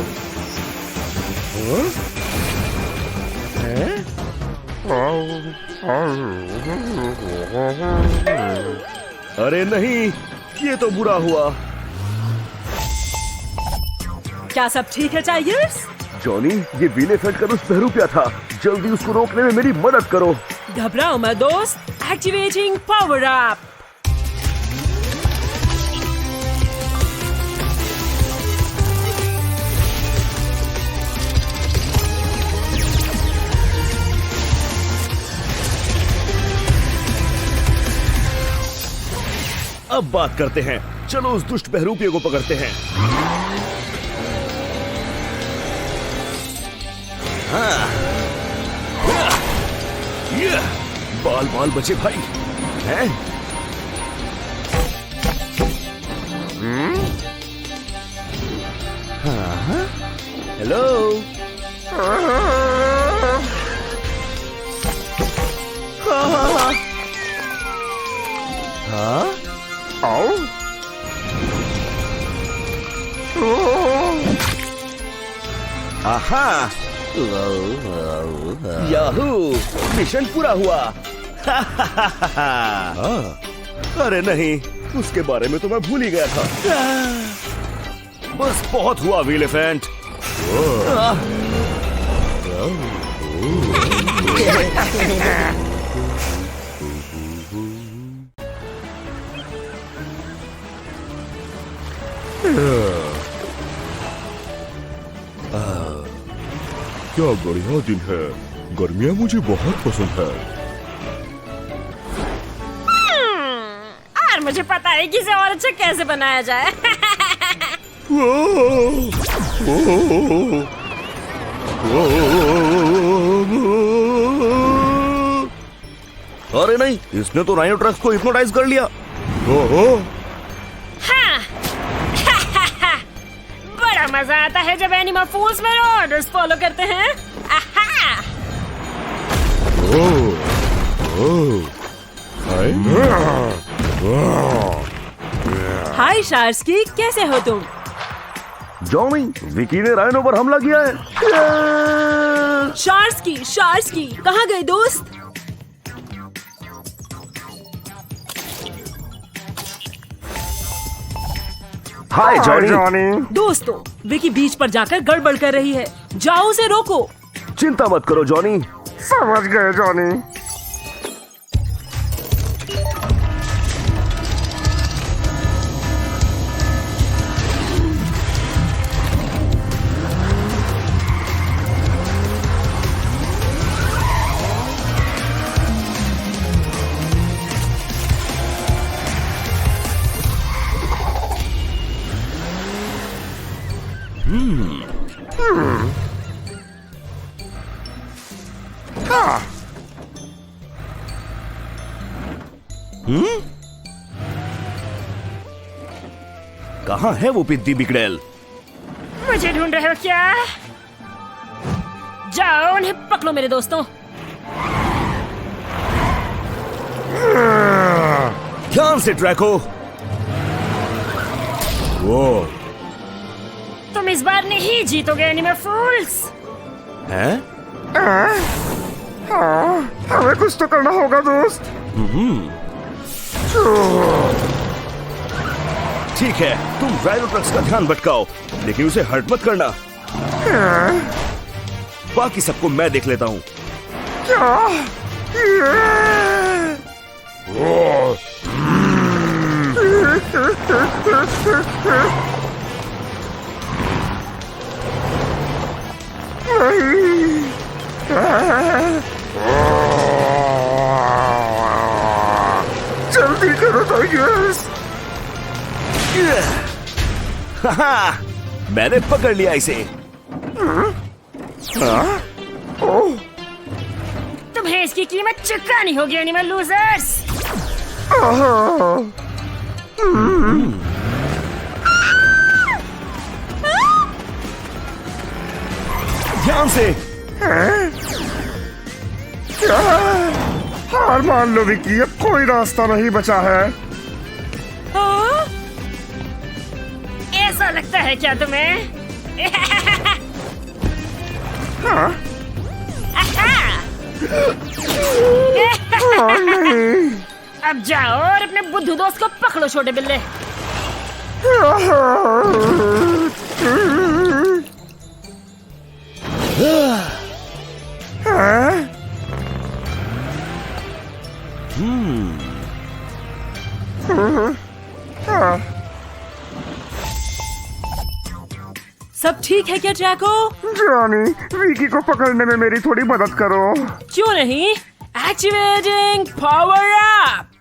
अरे नहीं, ये तो बुरा हुआ। क्या सब ठीक है टाइगर्स? जॉनी, ये एलिफेंट का दुष्ट बहरूपिया था। जल्दी उसको रोकने में मेरी मदद करो। घबराओ मत दोस्त, एक्टिवेटिंग पावर अप। अब बात करते हैं, चलो उस दुष्ट बहरूपिये को पकड़ते हैं। हाँ। ये बाल बाल बचे भाई हैं? हाँ? हेलो। हाँ याहू, मिशन पूरा हुआ। अरे नहीं, उसके बारे में तो मैं भूल ही गया था। बस बहुत हुआ व्हील एलिफेंट। क्या बढ़िया दिन है। गर्मियाँ मुझे बहुत पसंद है। और मुझे पता है कि इसे और अच्छा कैसे बनाया जाए। अरे नहीं, इसने तो राइनो ट्रक्स को हिप्नोटाइज कर लिया। हाँ। बड़ा मजा आता है जब एनिमल फूल्स मेरे ऑर्डर्स फॉलो करते हैं। आहा। हाय शार्स्की, कैसे हो तुम? जॉनी, विकी ने राइनो पर हमला किया है। शार्स्की, कहाँ गए दोस्त? हाय जॉनी। दोस्तों, विकी बीच पर जाकर गड़बड़ कर रही है। जाओ उसे रोको। चिंता मत करो जॉनी। समझ गए जॉनी। कहाँ है वो पिद्दी बिगड़ैल? मुझे ढूंढ रहे हो क्या? जाओ उन्हें पकड़ो मेरे दोस्तों। ध्यान से ट्रैको। वो तुम इस बार नहीं जीतोगे एनिमल फूल्स। हैं? हमें कुछ तो करना होगा दोस्त। ठीक है, तुम राइनो ट्रक्स का ध्यान भटकाओ, लेकिन उसे हर्ट मत करना। बाकी सबको मैं देख लेता हूँ। जल्दी करो टाइगर्स। मैंने पकड़ लिया इसे। तुम्हें इसकी कीमत चुकानी होगी एनिमल लूजर्स। ध्यान से। क्या? हार मान लो विकी, अब कोई रास्ता नहीं बचा है। ऐसा लगता है क्या तुम्हें? हाँ? अब जाओ और अपने बुद्धू दोस्त को पकड़ो छोटे बिल्ले। सब ठीक है क्या ट्रैको? जॉनी, विकी को पकड़ने में मेरी थोड़ी मदद करो। क्यों नहीं? Activating power up.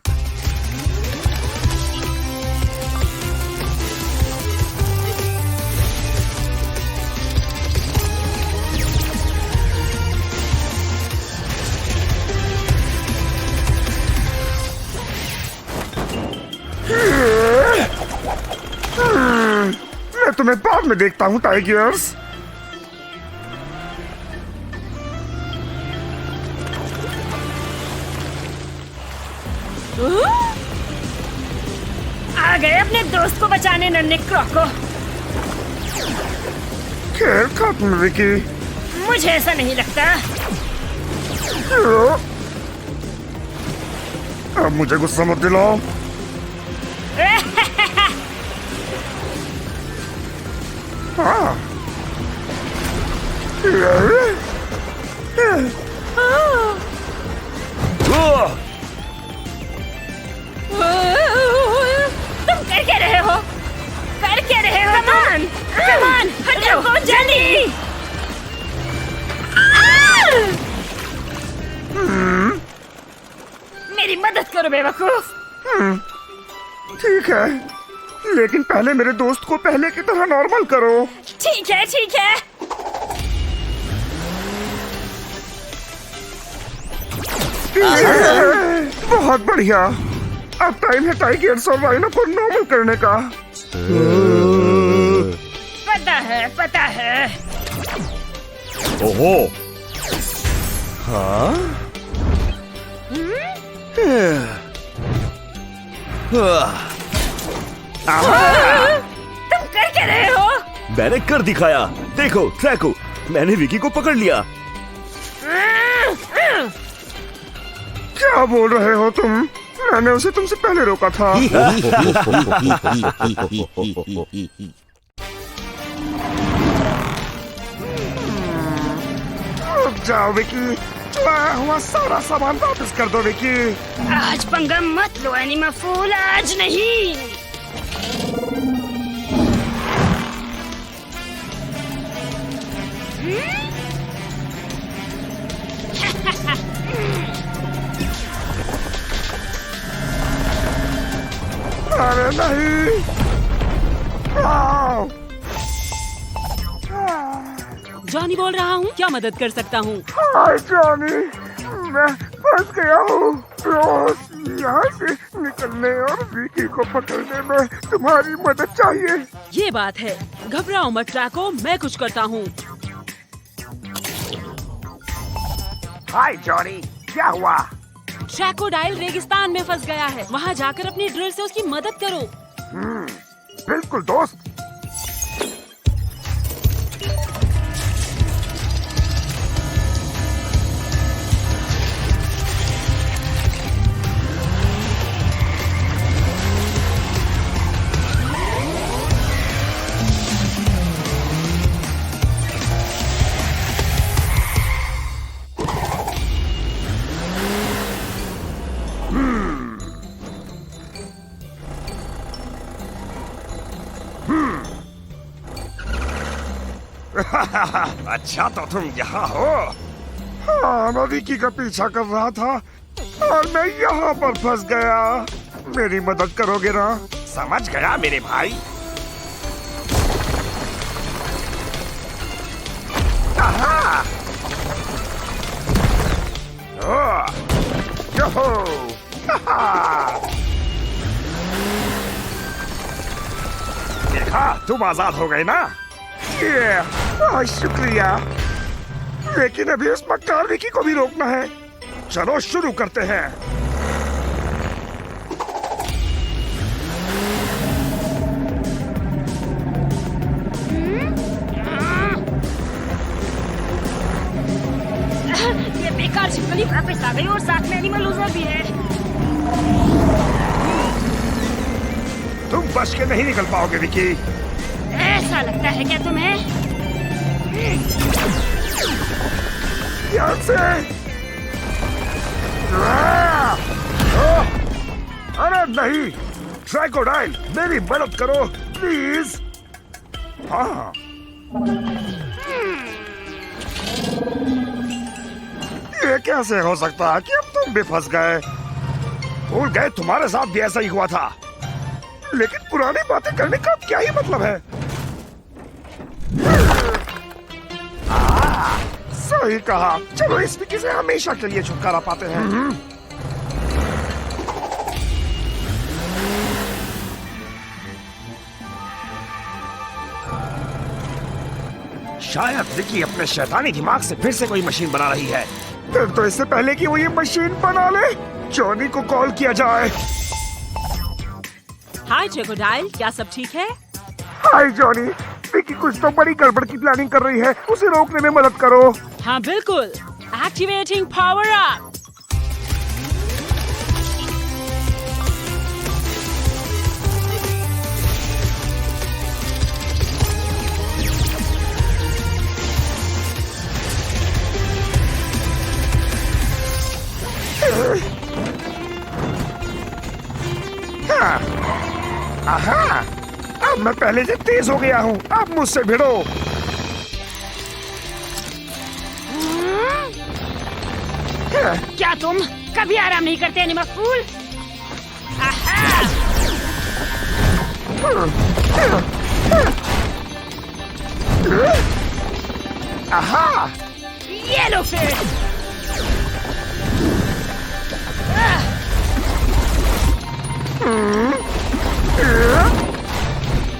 मैं तुम्हें बाद में देखता हूँ टाइगर्स। आ गए अपने दोस्त को बचाने नन्हे क्रॉको। खेल खत्म विकी। मुझे ऐसा नहीं लगता। अब मुझे गुस्सा मत दिलाओ। हाँ। तुम कर क्या रहे हो? कर क्या रहे हो? कमान, कमान, हटाओ जल्दी। मेरी मदद करो बेवकूफ। ठीक है, लेकिन पहले मेरे दोस्त को पहले की तरह नॉर्मल करो। ठीक है, ठीक है। बहुत बढ़िया। अब टाइम है टाइगर्स और राइनो को नॉर्मल करने का। पता है। ओहो। हाँ? तुम कर क्या रहे हो? मैंने कर दिखाया। देखो ट्रैको, मैंने विकी को पकड़ लिया। क्या बोल रहे हो तुम? मैंने उसे तुमसे पहले रोका था। रुक जाओ विकी, चुराया हुआ सारा सामान वापस कर दो विकी। आज पंगा मत लो एनिमा फूल, आज नहीं। अरे नहीं। जॉनी बोल रहा हूँ, क्या मदद कर सकता हूँ? हाय जॉनी, मैं फंस गया हूँ। रोज यहाँ से निकलने और विकी को पकड़ने में तुम्हारी मदद चाहिए। ये बात है, घबराओ मत ट्रैको, मैं कुछ करता हूँ। हाय जॉनी, क्या हुआ? ट्रैकोडाइल रेगिस्तान में फंस गया है। वहाँ जाकर अपनी ड्रिल से उसकी मदद करो। बिल्कुल दोस्त। अच्छा तो तुम यहाँ हो? हाँ, मैं विकी का पीछा कर रहा था और मैं यहाँ पर फंस गया। मेरी मदद करोगे ना? समझ गया मेरे भाई। आहा! योहो! देखा, तुम आजाद हो गए ना? बहुत शुक्रिया, लेकिन अभी उस मक्कार विकी को भी रोकना है। चलो शुरू करते हैं। ये बेकार छिपकली वापस आ गई और साथ में एनिमल लूजर भी है। तुम बच के नहीं निकल पाओगे विकी। ऐसा लगता है क्या तुम्हें? ध्यान से। अरे नहीं, ट्राइकोडाइल, मेरी मदद करो प्लीज। हाँ। ये कैसे हो सकता है कि अब तुम भी फंस गए? भूल गए तुम्हारे साथ भी ऐसा ही हुआ था। लेकिन पुरानी बातें करने का क्या ही मतलब है? सही कहा। चलो इस विकी से हमेशा के लिए छुटकारा पाते हैं। शायद विकी अपने शैतानी दिमाग से फिर से कोई मशीन बना रही है। फिर तो इससे पहले कि वो ये मशीन बना ले, जॉनी को कॉल किया जाए। हाय ट्रैकोडाइल, क्या सब ठीक है? हाय जॉनी, विकी कुछ तो बड़ी गड़बड़ की प्लानिंग कर रही है, उसे रोकने में मदद करो। हाँ बिल्कुल, एक्टिवेटिंग पावर अप। आहा, अब मैं पहले से तेज हो गया हूँ, अब मुझसे भिड़ो। क्या तुम कभी आराम नहीं करते एनिमल फूल? आहा, ये लो फिर।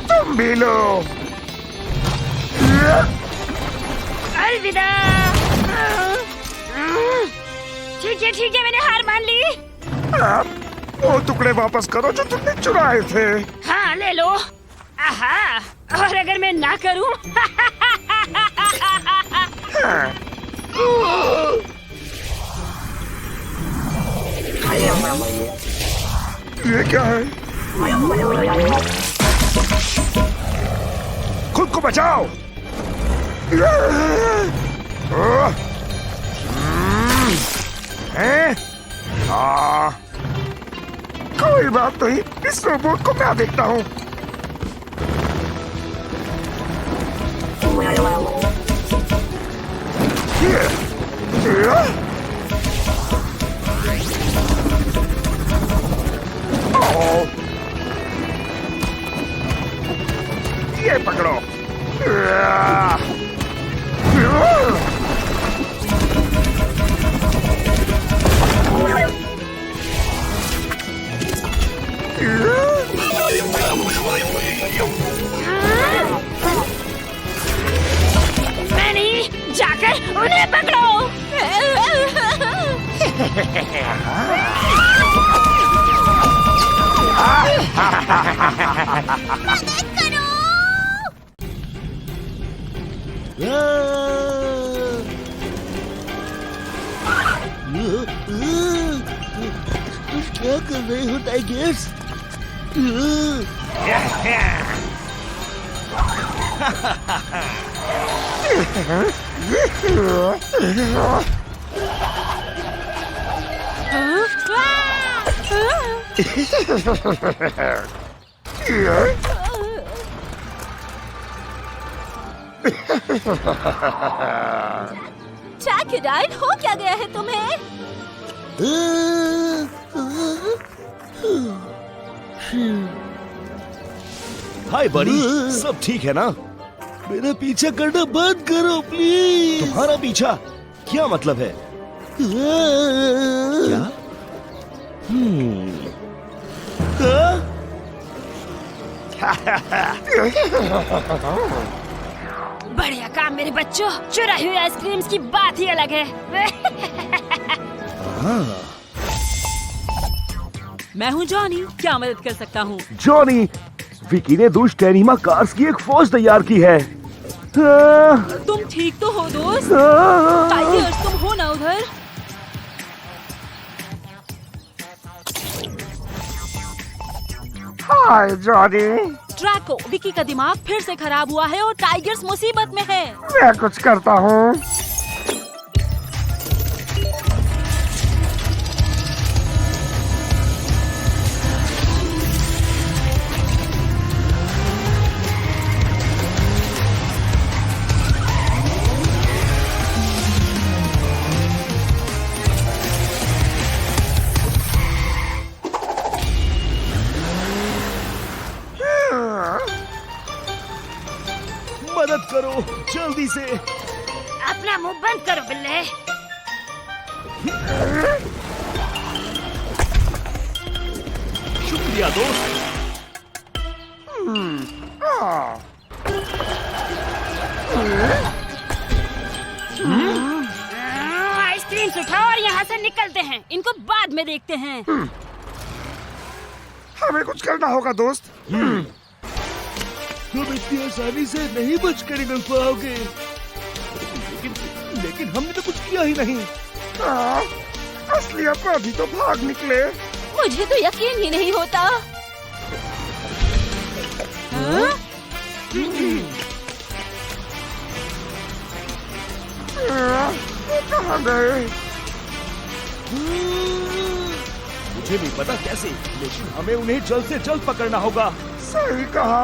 तुम भी लो। अलविदा। ठीक है, मैंने हार मान ली। अब वो टुकड़े वापस करो जो तुमने चुराए थे। हाँ ले लो। आहा, और अगर मैं ना करूं? ये क्या है? खुद को बचाओ। कोई बात नहीं, इस रोबोट को मैं देखता हूँ। ये पकड़ो। मैनी, जाकर उन्हें पकड़ो। क्या कर रहे हो टाइगर्स? ट्रैकोडाइल, हो क्या गया है तुम्हें? हाय बड़ी, सब ठीक है ना? मेरा पीछा करना बंद करो प्लीज। तुम्हारा पीछा? क्या मतलब है? क्या? बढ़िया काम मेरे बच्चों, चुराई हुई आइसक्रीम की बात ही अलग है। मैं हूँ जॉनी, क्या मदद कर सकता हूँ? जॉनी, विकी ने दुष्ट एनिमा कार्स की एक फौज तैयार की है। तुम ठीक तो हो दोस्त? टाइगर्स, तुम हो ना उधर? हाय जॉनी। ट्रैको, विकी का दिमाग फिर से खराब हुआ है और टाइगर्स मुसीबत में है। मैं कुछ करता हूँ। मदद करो जल्दी से। अपना मुंह बंद करो बिल्ले। शुक्रिया दोस्त। आइसक्रीम उठाओ और यहाँ से निकलते हैं। इनको बाद में देखते हैं। हमें कुछ करना होगा दोस्त। तुम इतनी आसानी से नहीं बच कर निकल पाओगे। लेकिन हमने तो कुछ किया ही नहीं। असली अपराधी तो भाग निकले। मुझे तो यकीन ही नहीं होता। वो कहाँ गए? मुझे नहीं पता कैसे, लेकिन हमें उन्हें जल्द से जल्द पकड़ना होगा। सही कहा।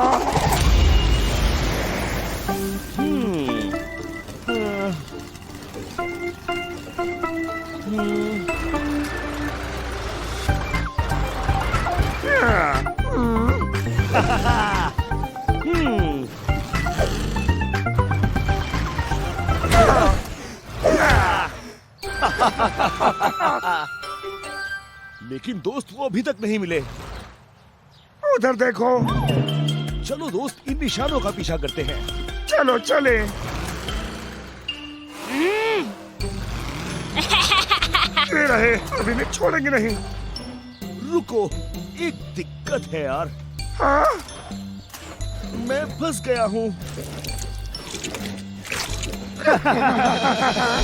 लेकिन दोस्त वो अभी तक नहीं मिले। उधर देखो। चलो दोस्त, इन निशानों का पीछा करते हैं। चलो चले। ये रहे, अभी नहीं छोड़ेंगे नहीं। रुको, एक दिक्कत है यार। हाँ? मैं फंस गया हूँ।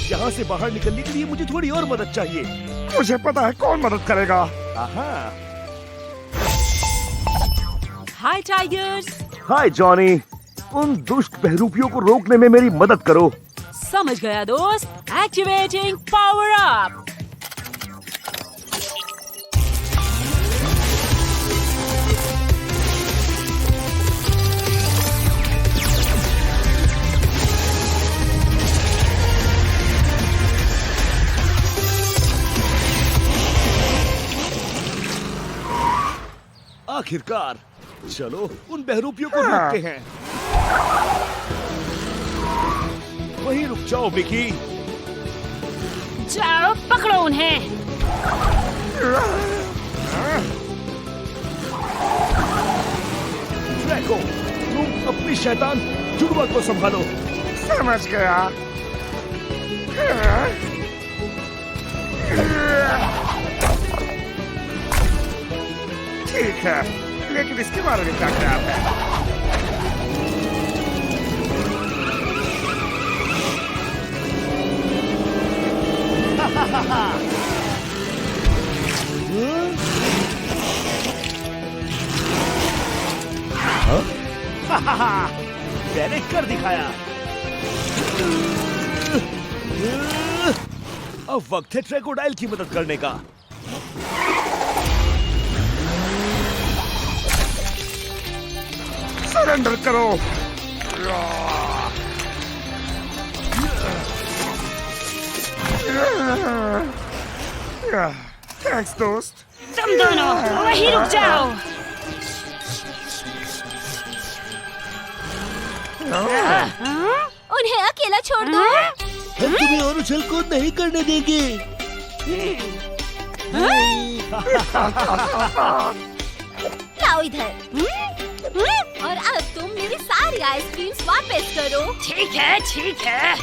यहाँ से बाहर निकलने के लिए मुझे थोड़ी और मदद चाहिए। मुझे पता है कौन मदद करेगा। हाय टाइगर्स। हाय जॉनी, उन दुष्ट बहरूपियों को रोकने में मेरी मदद करो। समझ गया दोस्त। Activating power up. आखिरकार, चलो उन बहरूपियों को रोकते हैं। वहीं रुक जाओ विकी। जाओ पकड़ो उन्हें। ड्रैको, तुम अपनी शैतान जुड़वा को संभालो। समझ गया। ठीक है, लेकिन इसके बारे में क्या ख्याल है? मैंने कर दिखाया। अब वक्त है ट्रैकोडाइल की मदद करने का। सरेंडर करो। थैंक्स दोस्त। तुम दोनों वहीं रुक जाओ। उन्हें अकेला छोड़ दो। हम तुम्हें और उछल कूद नहीं करने देंगे। लाओ इधर। और अब तुम मेरी सारी आइसक्रीम्स वापस करो। ठीक है, ठीक है।